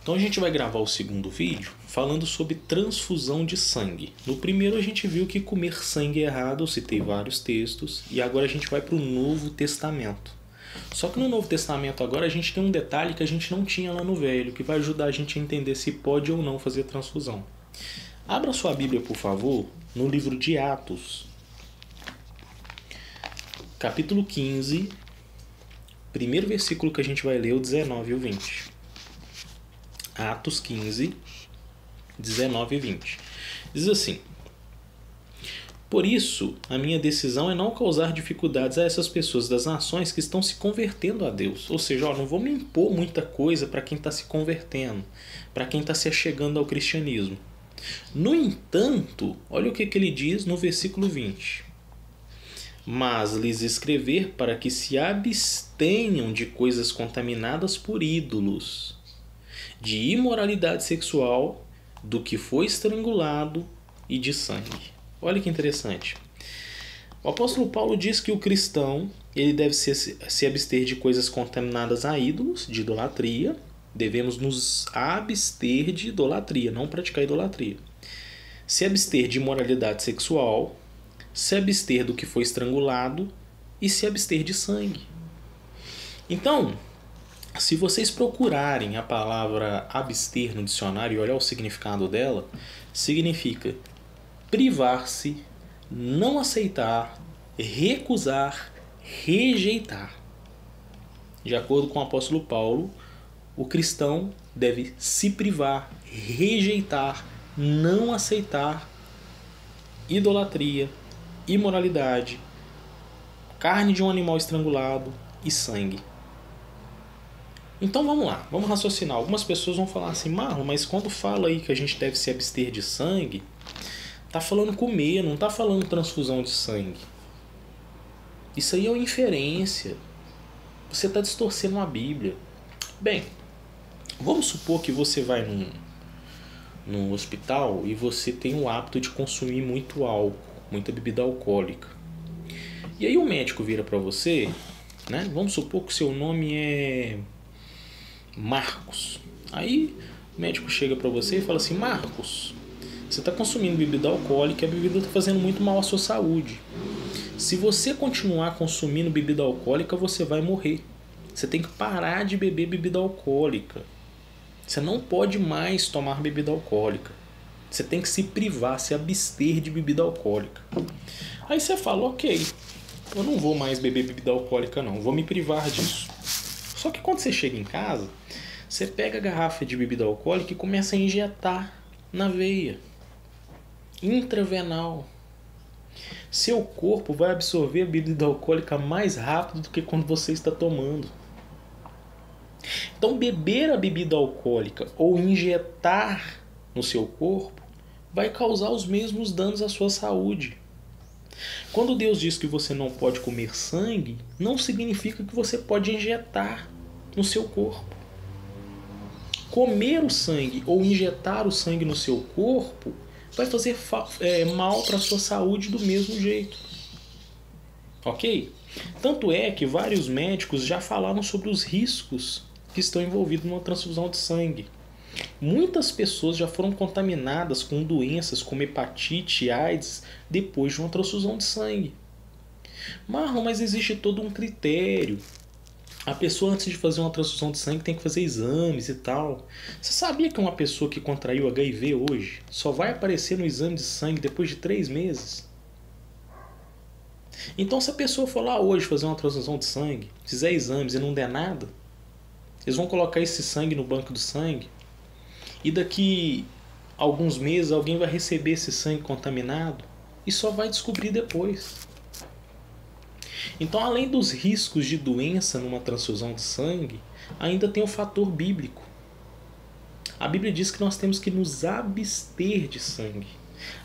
Então a gente vai gravar o segundo vídeo falando sobre transfusão de sangue. No primeiro a gente viu que comer sangue é errado, eu citei vários textos, e agora a gente vai para o Novo Testamento. Só que no Novo Testamento agora a gente tem um detalhe que a gente não tinha lá no Velho, que vai ajudar a gente a entender se pode ou não fazer transfusão. Abra sua Bíblia, por favor, no livro de Atos, capítulo 15, primeiro versículo que a gente vai ler, o 19 e o 20. Atos 15, 19 e 20. Diz assim: por isso, a minha decisão é não causar dificuldades a essas pessoas das nações que estão se convertendo a Deus. Ou seja, não vou me impor muita coisa para quem está se convertendo, para quem está se achegando ao cristianismo. No entanto, olha o que ele diz no versículo 20. Mas lhes escrever para que se abstenham de coisas contaminadas por ídolos, de imoralidade sexual, do que foi estrangulado e de sangue. Olha que interessante. O apóstolo Paulo diz que o cristão ele deve se abster de coisas contaminadas a ídolos, de idolatria. Devemos nos abster de idolatria, não praticar idolatria. Se abster de imoralidade sexual, se abster do que foi estrangulado e se abster de sangue. Então, se vocês procurarem a palavra abster no dicionário e olhar o significado dela, significa privar-se, não aceitar, recusar, rejeitar. De acordo com o apóstolo Paulo, o cristão deve se privar, rejeitar, não aceitar idolatria, imoralidade, carne de um animal estrangulado e sangue. Então vamos lá, vamos raciocinar. Algumas pessoas vão falar assim: Marlon, mas quando fala aí que a gente deve se abster de sangue, tá falando comer, não tá falando transfusão de sangue. Isso aí é uma inferência. Você está distorcendo a Bíblia. Bem, vamos supor que você vai num hospital e você tem o hábito de consumir muito álcool, muita bebida alcoólica. E aí o médico vira para você, né? Vamos supor que seu nome é Marcos. Aí o médico chega para você e fala assim: Marcos, você está consumindo bebida alcoólica e a bebida está fazendo muito mal à sua saúde. Se você continuar consumindo bebida alcoólica, você vai morrer. Você tem que parar de beber bebida alcoólica. Você não pode mais tomar bebida alcoólica. Você tem que se privar, se abster de bebida alcoólica. Aí você fala: ok, eu não vou mais beber bebida alcoólica não, vou me privar disso. Só que quando você chega em casa, você pega a garrafa de bebida alcoólica e começa a injetar na veia, intravenal. Seu corpo vai absorver a bebida alcoólica mais rápido do que quando você está tomando. Então beber a bebida alcoólica ou injetar no seu corpo vai causar os mesmos danos à sua saúde. Quando Deus diz que você não pode comer sangue, não significa que você pode injetar no seu corpo. Comer o sangue ou injetar o sangue no seu corpo vai fazer mal para a sua saúde do mesmo jeito. Ok? Tanto é que vários médicos já falaram sobre os riscos que estão envolvidos numa transfusão de sangue. Muitas pessoas já foram contaminadas com doenças como hepatite e AIDS depois de uma transfusão de sangue. Marlon, mas existe todo um critério. A pessoa, antes de fazer uma transfusão de sangue, tem que fazer exames e tal. Você sabia que uma pessoa que contraiu HIV hoje só vai aparecer no exame de sangue depois de 3 meses? Então, se a pessoa for lá hoje fazer uma transfusão de sangue, fizer exames e não der nada, eles vão colocar esse sangue no banco do sangue e daqui a alguns meses alguém vai receber esse sangue contaminado e só vai descobrir depois. Então, além dos riscos de doença numa transfusão de sangue, ainda tem o fator bíblico. A Bíblia diz que nós temos que nos abster de sangue.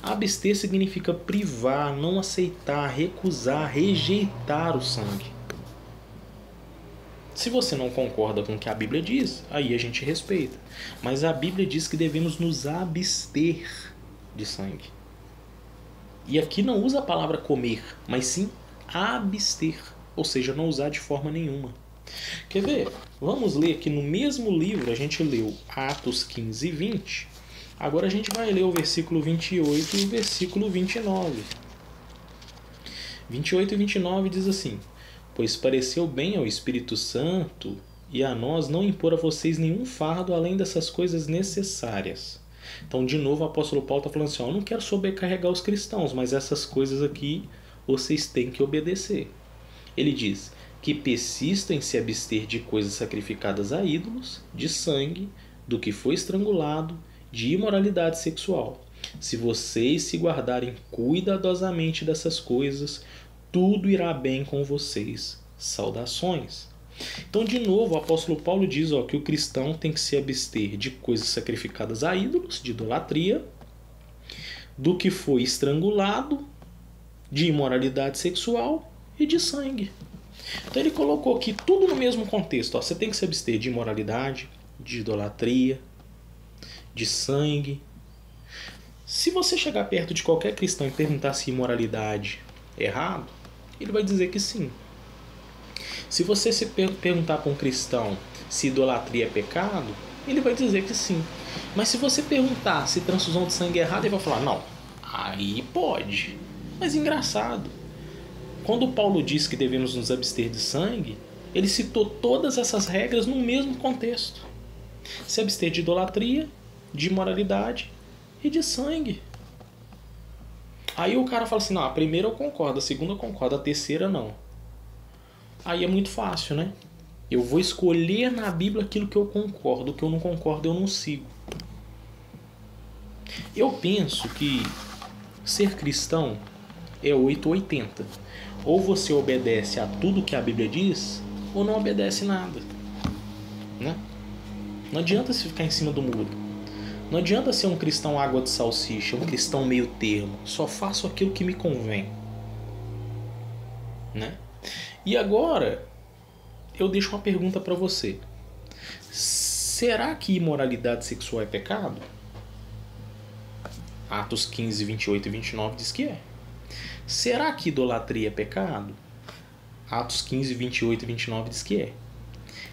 Abster significa privar, não aceitar, recusar, rejeitar o sangue. Se você não concorda com o que a Bíblia diz, aí a gente respeita. Mas a Bíblia diz que devemos nos abster de sangue. E aqui não usa a palavra comer, mas sim abster, ou seja, não usar de forma nenhuma. Quer ver? Vamos ler aqui no mesmo livro, a gente leu Atos 15 e 20. Agora a gente vai ler o versículo 28 e o versículo 29. 28 e 29 diz assim: Pois pareceu bem ao Espírito Santo e a nós não impor a vocês nenhum fardo além dessas coisas necessárias. Então, de novo, o apóstolo Paulo está falando assim, eu não quero sobrecarregar os cristãos, mas essas coisas aqui vocês têm que obedecer. Ele diz que persistam em se abster de coisas sacrificadas a ídolos, de sangue, do que foi estrangulado, de imoralidade sexual. Se vocês se guardarem cuidadosamente dessas coisas, tudo irá bem com vocês. Saudações. Então, de novo, o apóstolo Paulo diz que o cristão tem que se abster de coisas sacrificadas a ídolos, de idolatria, do que foi estrangulado, de imoralidade sexual e de sangue. Então ele colocou aqui tudo no mesmo contexto. Você tem que se abster de imoralidade, de idolatria, de sangue. Se você chegar perto de qualquer cristão e perguntar se imoralidade é errado, ele vai dizer que sim. Se você se perguntar para um cristão se idolatria é pecado, ele vai dizer que sim. Mas se você perguntar se transfusão de sangue é errado, ele vai falar, não, aí pode. Mas engraçado, quando Paulo diz que devemos nos abster de sangue, ele citou todas essas regras no mesmo contexto. Se abster de idolatria, de imoralidade e de sangue. Aí o cara fala assim, não, a primeira eu concordo, a segunda eu concordo, a terceira não. Aí é muito fácil, né? Eu vou escolher na Bíblia aquilo que eu concordo, o que eu não concordo eu não sigo. Eu penso que ser cristão é 880. Ou você obedece a tudo que a Bíblia diz, ou não obedece nada. Né? Não adianta se ficar em cima do muro. Não adianta ser um cristão água de salsicha, um cristão meio termo. Só faço aquilo que me convém. Né? E agora, eu deixo uma pergunta para você. Será que imoralidade sexual é pecado? Atos 15, 28 e 29 diz que é. Será que idolatria é pecado? Atos 15, 28 e 29 diz que é.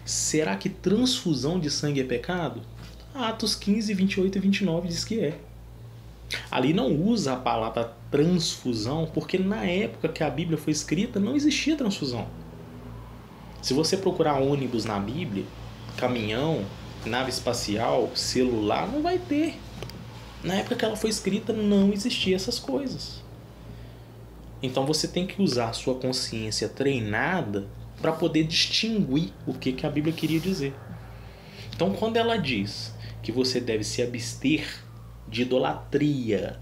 Será que transfusão de sangue é pecado? Atos 15, 28 e 29 diz que é. Ali não usa a palavra transfusão, porque na época que a Bíblia foi escrita não existia transfusão. Se você procurar ônibus na Bíblia, caminhão, nave espacial, celular, não vai ter. Na época que ela foi escrita não existia essas coisas. Então você tem que usar a sua consciência treinada para poder distinguir o que a Bíblia queria dizer. Então quando ela diz que você deve se abster de idolatria,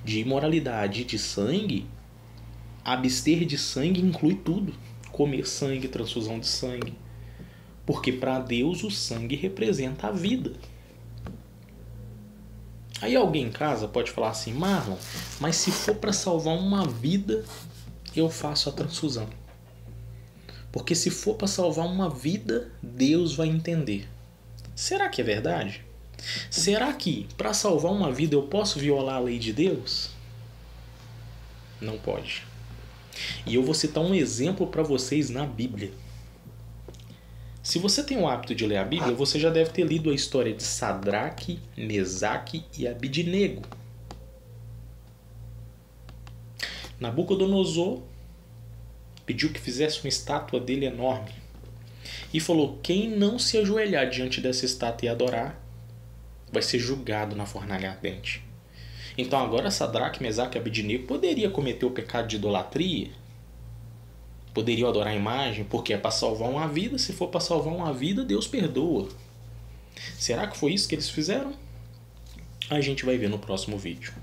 de imoralidade e de sangue, abster de sangue inclui tudo. Comer sangue, transfusão de sangue. Porque para Deus o sangue representa a vida. Aí alguém em casa pode falar assim, Marlon, mas se for para salvar uma vida, eu faço a transfusão. Porque se for para salvar uma vida, Deus vai entender. Será que é verdade? Será que para salvar uma vida eu posso violar a lei de Deus? Não pode. E eu vou citar um exemplo para vocês na Bíblia. Se você tem o hábito de ler a Bíblia, você já deve ter lido a história de Sadraque, Mesaque e Abidnego. Nabucodonosor pediu que fizesse uma estátua dele enorme e falou, quem não se ajoelhar diante dessa estátua e adorar, vai ser julgado na fornalha ardente. Então agora Sadraque, Mesaque e Abidnego poderia cometer o pecado de idolatria, poderiam adorar a imagem, porque é para salvar uma vida. Se for para salvar uma vida, Deus perdoa. Será que foi isso que eles fizeram? A gente vai ver no próximo vídeo.